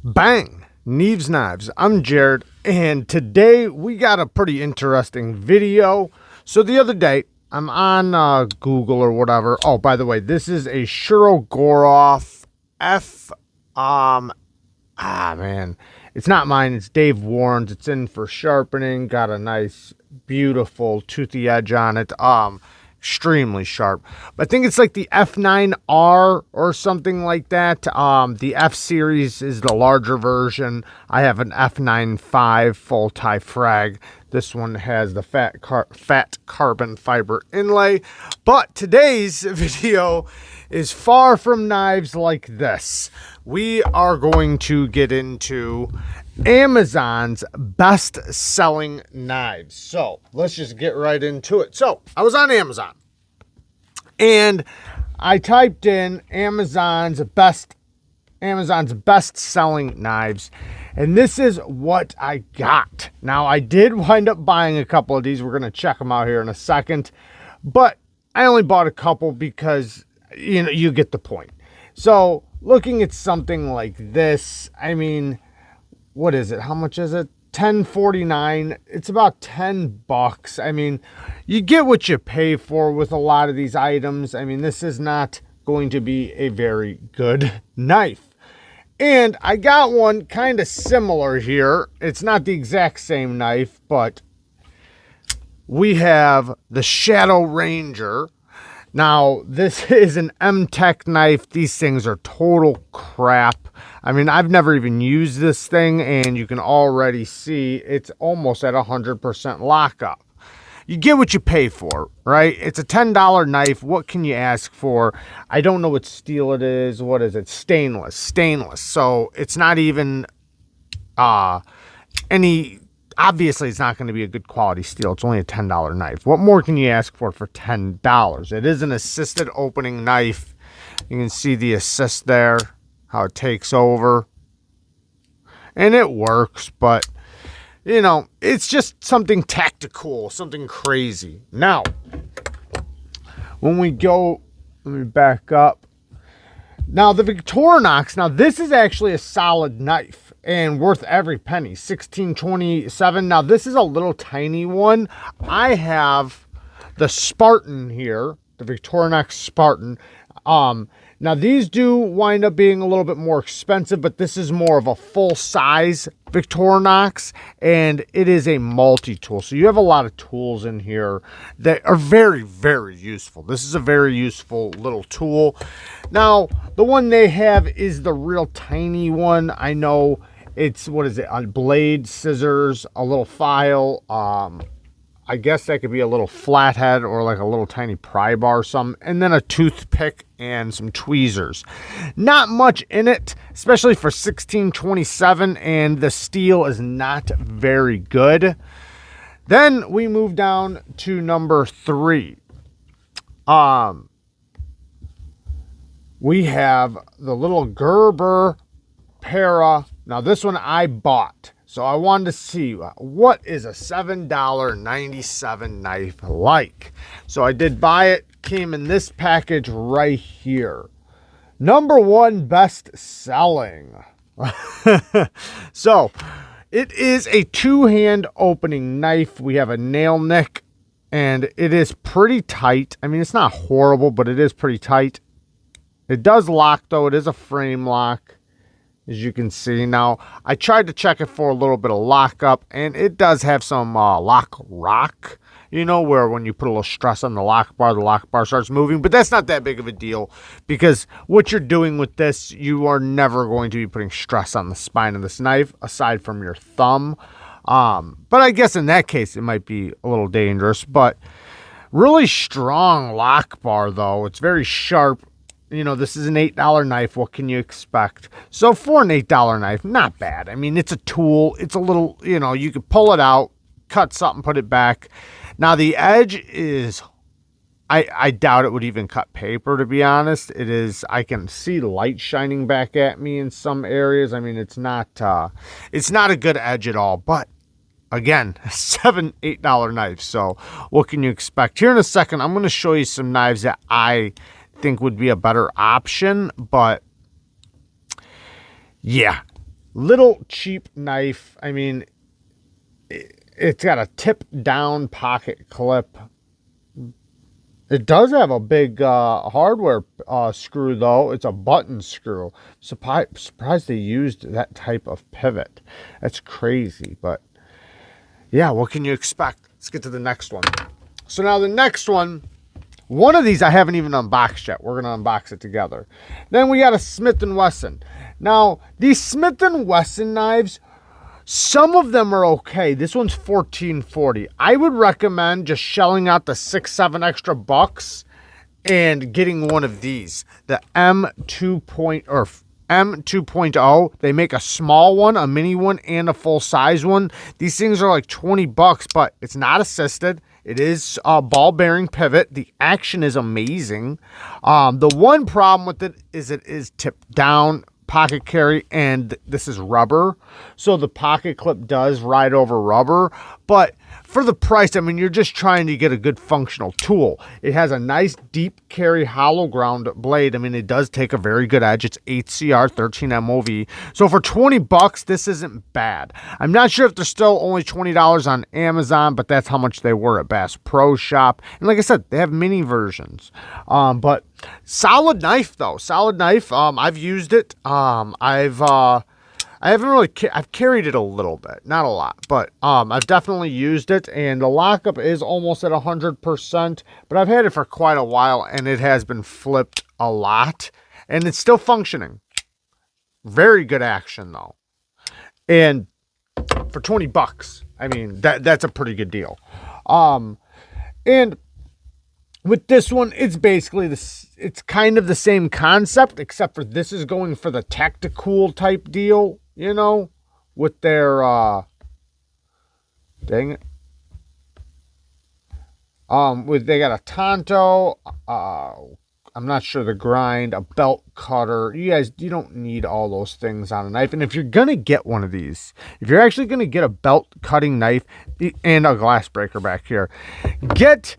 Bang! Neeves Knives. I'm Jared, and today we got a pretty interesting video. So the other day, I'm on Google or whatever. Oh, by the way, this is a Shirogorov F. Man, it's not mine. It's Dave Warren's. It's in for sharpening. Got a nice, beautiful toothy edge on it. Extremely sharp. But I think it's like the F9R or something like that. The F series is the larger version. I have an F95 full tie frag. This one has the fat carbon fiber inlay. But today's video is far from knives like this. We are going to get into Amazon's best-selling knives. So let's just get right into it. So I was on Amazon and I typed in Amazon's best-selling knives, and this is what I got. Now, I did wind up buying a couple of these. We're going to check them out here in a second, but I only bought a couple because, you know, you get the point. So looking at something like this, I mean, what is it? How much is it? $10.49. It's about $10. I mean, you get what you pay for with a lot of these items. I mean, this is not going to be a very good knife. And I got one kind of similar here. It's not the exact same knife, but we have the Shadow Ranger. Now, this is an M-Tech knife. These things are total crap. I mean, I've never even used this thing, and you can already see it's almost at 100% lockup. You get what you pay for, right? It's a $10 knife. What can you ask for? I don't know what steel it is. What is it? Stainless. So it's not even obviously, it's not going to be a good quality steel. It's only a $10 knife. What more can you ask for $10? It is an assisted opening knife. You can see the assist there, how it takes over. And it works, but, you know, it's just something tactical, something crazy. Now, when we go, let me back up. Now, the Victorinox, now this is actually a solid knife and worth every penny. $16.27. Now, this is a little tiny one. I have the Spartan here, the Victorinox Spartan. Now, these do wind up being a little bit more expensive, but this is more of a full-size Victorinox, and it is a multi-tool. So you have a lot of tools in here that are very, very useful. This is a very useful little tool. Now, the one they have is the real tiny one. I know it's, what is it, a blade, scissors, a little file. I guess that could be a little flathead or like a little tiny pry bar or something, and then a toothpick and some tweezers. Not much in it, especially for $16.27, and the steel is not very good. Then we move down to number 3. We have the little Gerber Para. Now, this one I bought. So I wanted to see what is a $7.97 knife like. So I did buy it. Came in this package right here. Number 1 best selling. So it is a 2-hand opening knife. We have a nail nick, and it is pretty tight. I mean, it's not horrible, but it is pretty tight. It does lock, though. It is a frame lock, as you can see. Now, I tried to check it for a little bit of lockup, and it does have some lock rock, you know, where when you put a little stress on the lock bar starts moving. But that's not that big of a deal, because what you're doing with this, you are never going to be putting stress on the spine of this knife, aside from your thumb. But I guess in that case, it might be a little dangerous. But really strong lock bar, though. It's very sharp. You know, this is an $8 knife. What can you expect? So for an $8 knife, not bad. I mean, it's a tool. It's a little, you know, you could pull it out, cut something, put it back. Now, the edge is, I doubt it would even cut paper, to be honest. It is, I can see light shining back at me in some areas. I mean, it's not a good edge at all. But again, $7, $8 knife. So what can you expect? Here in a second, I'm going to show you some knives that I think would be a better option, but yeah, Little cheap knife. I mean, it's got a tip down pocket clip. It does have a big hardware screw, though. It's a button screw. Surprised they used that type of pivot. That's crazy. But yeah, what can you expect? Let's get to the next one. So now the next one of these I haven't even unboxed yet. We're going to unbox it together. Then we got a Smith & Wesson. Now, these Smith & Wesson knives, some of them are okay. This one's $14.40. I would recommend just shelling out the 6-7 extra bucks and getting one of these. The M2.0. They make a small one, a mini one, and a full size one. These things are like 20 bucks, but it's not assisted. It is a ball bearing pivot. The action is amazing. The one problem with it is tipped down pocket carry, and this is rubber, so the pocket clip does ride over rubber. But for the price, I mean, you're just trying to get a good functional tool. It has a nice deep carry hollow ground blade. I mean, it does take a very good edge. It's 8CR 13 MOV. So for 20 bucks, this isn't bad. I'm not sure if they're still only $20 on Amazon, but that's how much they were at Bass Pro Shop. And like I said, they have mini versions. But solid knife though. Solid knife. I've used it. I haven't really, I've carried it a little bit, not a lot, but I've definitely used it, and the lockup is almost at 100%, but I've had it for quite a while, and it has been flipped a lot, and it's still functioning. Very good action, though. And for 20 bucks, I mean, that's a pretty good deal. And with this one, it's basically it's kind of the same concept, except for this is going for the tactical type deal, you know, with their, dang it. They got a Tonto, I'm not sure the grind, a belt cutter. You don't need all those things on a knife. And if you're going to get one of these, if you're actually going to get a belt cutting knife and a glass breaker back here, because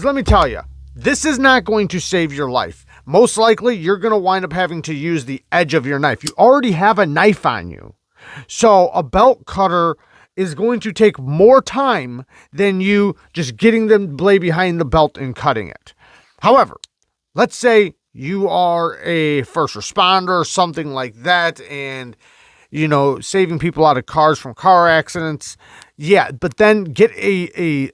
let me tell you, this is not going to save your life. Most likely, you're going to wind up having to use the edge of your knife. You already have a knife on you. So a belt cutter is going to take more time than you just getting the blade behind the belt and cutting it. However, let's say you are a first responder or something like that, and, you know, saving people out of cars from car accidents. Yeah, but then get a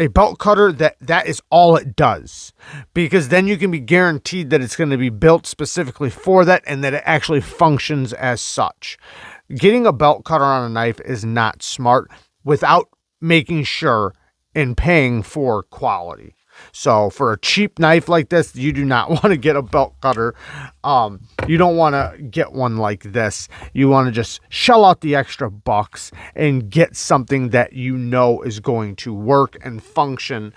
belt cutter that is all it does, because then you can be guaranteed that it's going to be built specifically for that and that it actually functions as such. Getting a belt cutter on a knife is not smart without making sure and paying for quality. So for a cheap knife like this, you do not want to get a belt cutter. You don't want to get one like this. You want to just shell out the extra bucks and get something that you know is going to work and function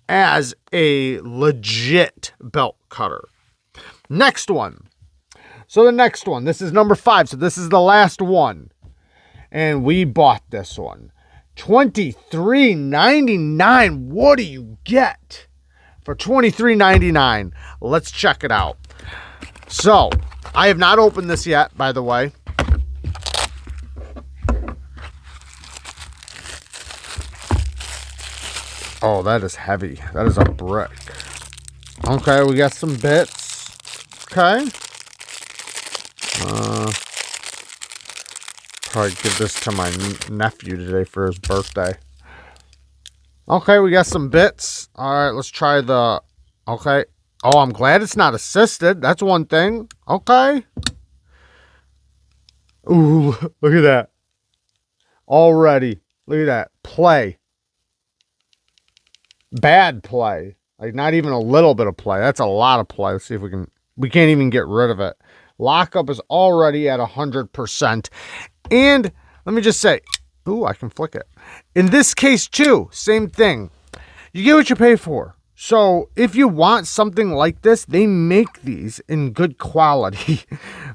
as a legit belt cutter. Next one. So the next one, this is number 5. So this is the last one. And we bought this one. $23.99. What do you get for $23.99? Let's check it out. So, I have not opened this yet, by the way. Oh, that is heavy. That is a brick. Okay, we got some bits. Okay. Probably give this to my nephew today for his birthday. Okay, we got some bits. All right, let's try the... Okay. Oh, I'm glad it's not assisted. That's one thing. Okay. Ooh, look at that. Already. Look at that. Play. Bad play. Like, not even a little bit of play. That's a lot of play. Let's see if we can... We can't even get rid of it. Lockup is already at 100%. And let me just say... Ooh, I can flick it. In this case, too, same thing. You get what you pay for. So if you want something like this, they make these in good quality.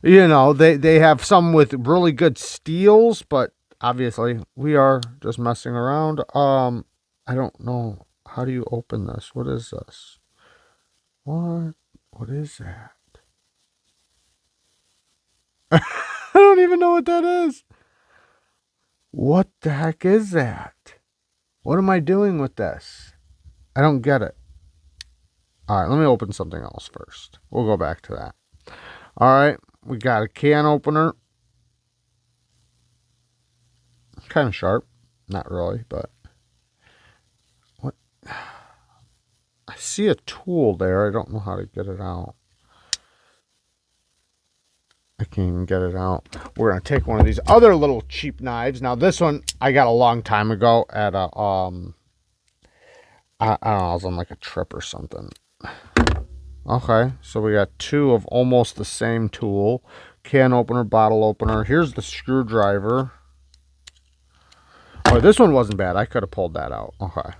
You know, they have some with really good steels, but obviously we are just messing around. I don't know. How do you open this? What is this? What is that? I don't even know what that is. What the heck is that? What am I doing with this? I don't get it. All right, let me open something else first. We'll go back to that. All right, we got a can opener. Kind of sharp. Not really, but... What? I see a tool there. I don't know how to get it out. I can't even get it out. We're going to take one of these other little cheap knives. Now, this one I got a long time ago at a, I don't know, I was on like a trip or something. Okay, so we got two of almost the same tool. Can opener, bottle opener. Here's the screwdriver. Oh, this one wasn't bad. I could have pulled that out. Okay.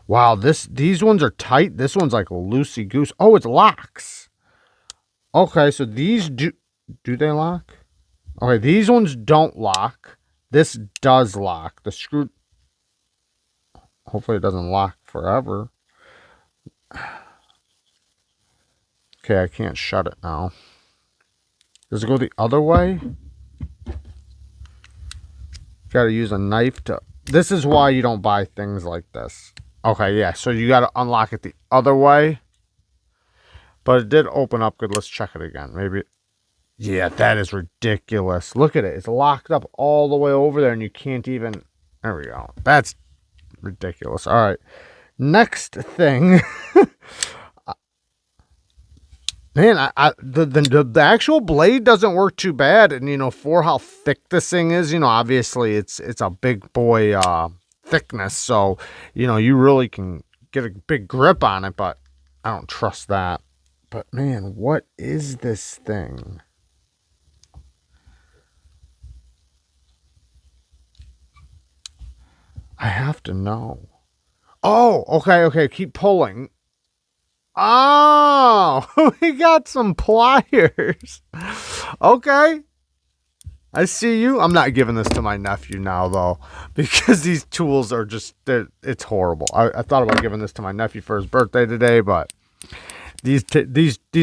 Wow, these ones are tight. This one's like loosey-goose. Oh, it's locks. Okay, so these do they lock? Okay, these ones don't lock. This does lock. The screw, hopefully it doesn't lock forever. Okay, I can't shut it now. Does it go the other way? Got to use a knife to... This is why you don't buy things like this. Okay, yeah, so you got to unlock it the other way. But it did open up good. Let's check it again. Maybe... Yeah, that is ridiculous. Look at it. It's locked up all the way over there and you can't even... There we go. That's ridiculous. All right. Next thing... Man, the actual blade doesn't work too bad, and you know, for how thick this thing is, you know, obviously it's a big boy thickness, so you know, you really can get a big grip on it, but I don't trust that. But man, what is this thing? I have to know. Oh, okay, keep pulling. Oh, we got some pliers. Okay. I see you. I'm not giving this to my nephew now, though, because these tools are just, it's horrible. I thought about giving this to my nephew for his birthday today, but these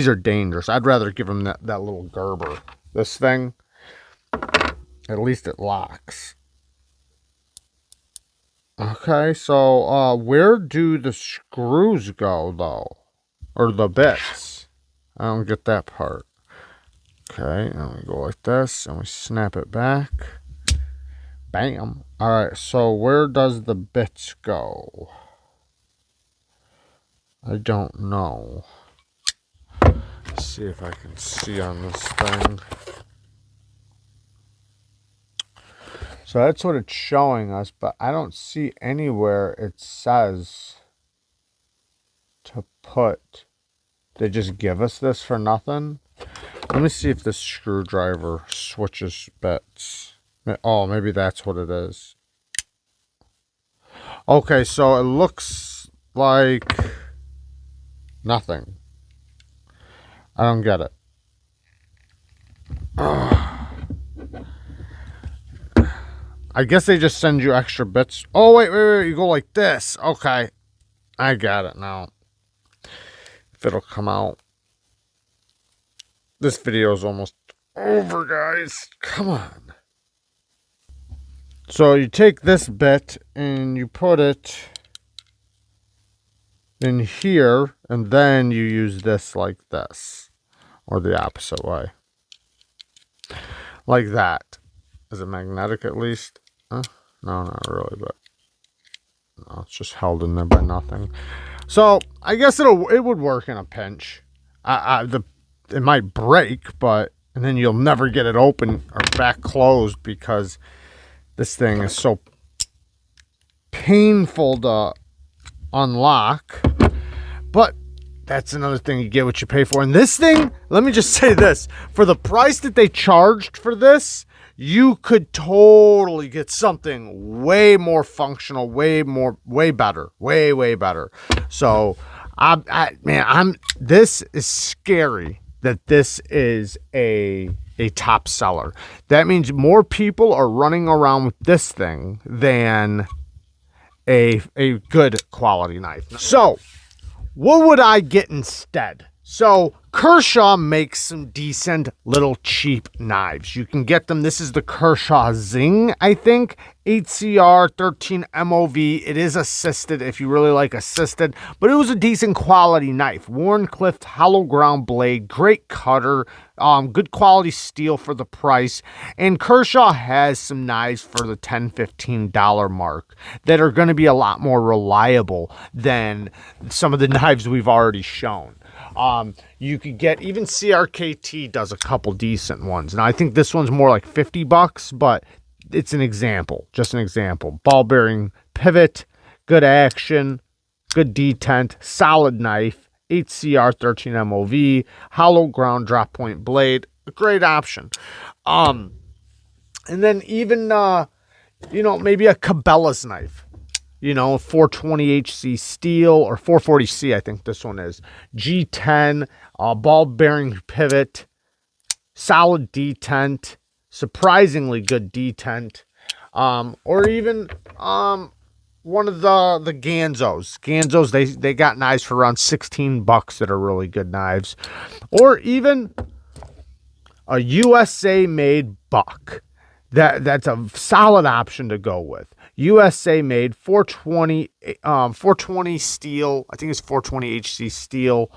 are dangerous. I'd rather give him that little Gerber. This thing, at least it locks. Okay, so where do the screws go, though? Or the bits. I don't get that part. Okay, and we go like this, and we snap it back. Bam. Alright, so where does the bits go? I don't know. Let's see if I can see on this thing. So that's what it's showing us, but I don't see anywhere it says to put. They just give us this for nothing. Let me see if this screwdriver switches bits. Oh, maybe that's what it is. Okay, so it looks like nothing. I don't get it. I guess they just send you extra bits. Oh, wait. You go like this. Okay. I got it now. If it'll come out. This video is almost over, guys. Come on. So you take this bit and you put it in here, and then you use this like this, or the opposite way. Like that. Is it magnetic at least? No, not really, but no, it's just held in there by nothing. So I guess it would work in a pinch. It might break, but and then you'll never get it open or back closed because this thing is so painful to unlock. But that's another thing, you get what you pay for. And this thing, let me just say this, for the price that they charged for this, you could totally get something way more functional, way better, way better. So, this is scary that this is a top seller. That means more people are running around with this thing than a good quality knife. So, what would I get instead? So Kershaw makes some decent little cheap knives. You can get them. This is the Kershaw Zing, I think. 8CR, 13 MOV. It is assisted if you really like assisted, but it was a decent quality knife. Worn clipped hollow ground blade, great cutter, good quality steel for the price. And Kershaw has some knives for the $10, $15 mark that are going to be a lot more reliable than some of the knives we've already shown. You could get, even CRKT does a couple decent ones. Now I think this one's more like $50, but it's an example, just an example. Ball bearing pivot, good action, good detent, solid knife, 8CR 13 MOV, hollow ground drop point blade, a great option. And then even, maybe a Cabela's knife. 420HC steel, or 440C, I think this one is. G10, ball bearing pivot, solid detent, surprisingly good detent, or even one of the ganzos. Ganzos, they got knives for around $16 that are really good knives, or even a USA made buck. That's a solid option to go with. USA made 420 steel. I think it's 420 HC steel.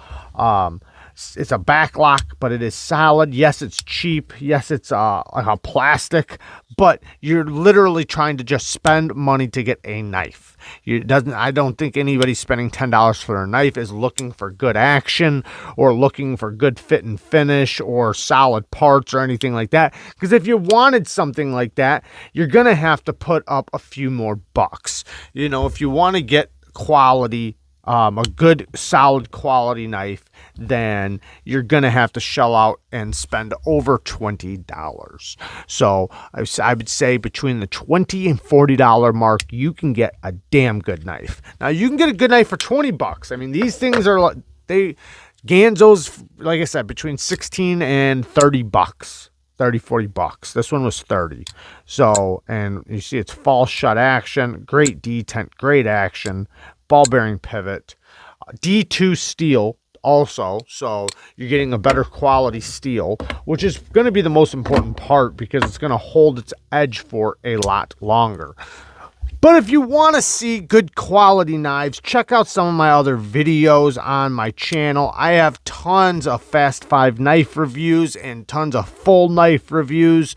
It's a backlock, but it is solid. Yes, it's cheap. Yes, it's like a plastic, but you're literally trying to just spend money to get a knife. I don't think anybody spending $10 for a knife is looking for good action or looking for good fit and finish or solid parts or anything like that. Because if you wanted something like that, you're going to have to put up a few more bucks. If you want to get quality, a good solid quality knife, then you're gonna have to shell out and spend over $20. So I would say between the $20 and $40 mark, you can get a damn good knife. Now you can get a good knife for $20. I mean, these things are Ganzos, like I said, between $16 and $30, $30, $40. This one was 30. So, and you see it's false shut action, great detent, great action, ball bearing pivot, D2 steel also, so you're getting a better quality steel, which is going to be the most important part because it's going to hold its edge for a lot longer. But if you want to see good quality knives, check out some of my other videos on my channel. I have tons of Fast 5 knife reviews and tons of full knife reviews,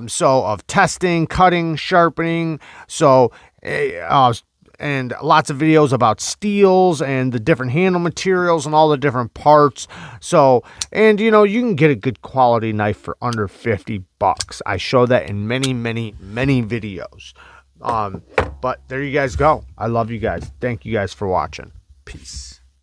so of testing, cutting, sharpening, and lots of videos about steels and the different handle materials and all the different parts. So, and you can get a good quality knife for under $50. I show that in many, many, many videos. But there you guys go. I love you guys. Thank you guys for watching. Peace.